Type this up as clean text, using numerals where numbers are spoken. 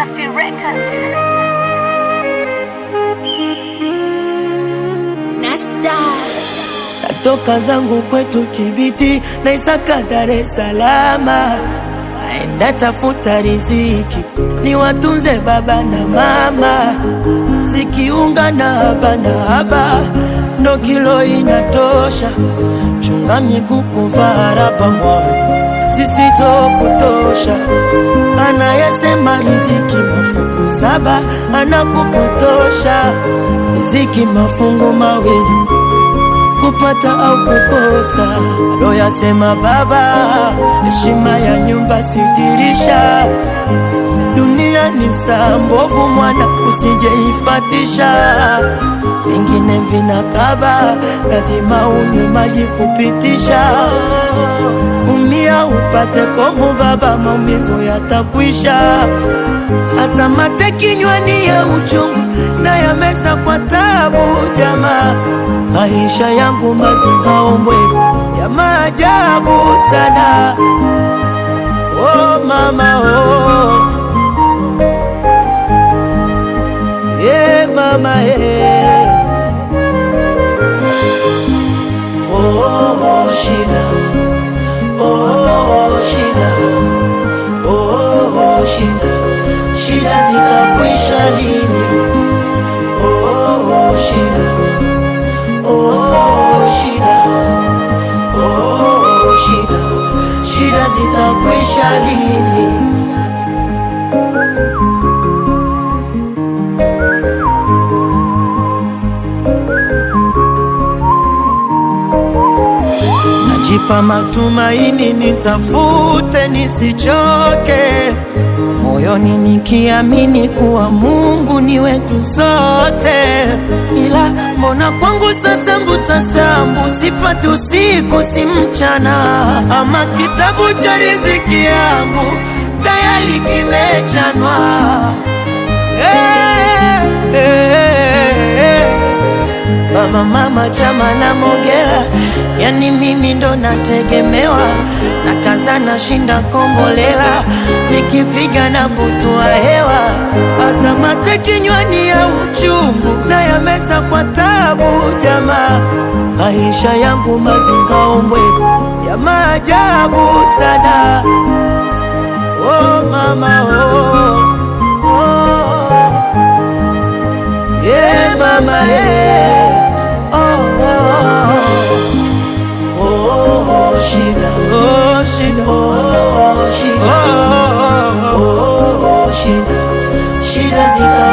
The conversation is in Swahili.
Wasafi Records. Nasta. Natoka zangu kwetu Kibiti na Isaka Dar es Salaam, naenda tafuta riziki ni watunze baba na mama, sikiunga na haba na haba ndo kilo inatosha, chunga miguu kuvaa raba mwana zisizo kutosha. Anayesema riziki mafungu saba anakupotosha, riziki mafungu mawili kupata au kukosa. Aloyasema baba, heshima ya nyumba sidirisha, dunia ni saa mbovu mwana usijeifatisha, vingine vinakaba lazima unywe maji kupitisha. Umia upate kovu baba, maumivu yatakwisha. Hata mate kinywani ya uchungu na ya meza kwa tabu jamaa, maisha yangu mazingaombwe ya maajabu sana. Oh mama oh, yeah mama yeah. Oh shida, oh shida, oh shida, shida zitakwisha lini? Oh shida, oh shida, oh shida, shida zitakwisha lini? Najipa matumaini nitafute nisichoke, moyoni nikiamini kuwa Mungu ni wetu sote. Ila mbona kwangu sasa mbusa sambu, sipati usiku si mchana, ama kitabu cha riziki yangu tayari kimechanwa. Baba mama chama na Mogera, yani mimi ndo nategemewa, na kaza na shinda kombolela, nikipiga na butua hewa. Hata mate kinywani ya uchungu na ya meza kwa tabu jamaa, maisha yangu mazingaombwe ya maajabu sana. Oh mama oh, oh yeah mama yeah. Oh shida, oh shida, oh shida, oh shida, shida zita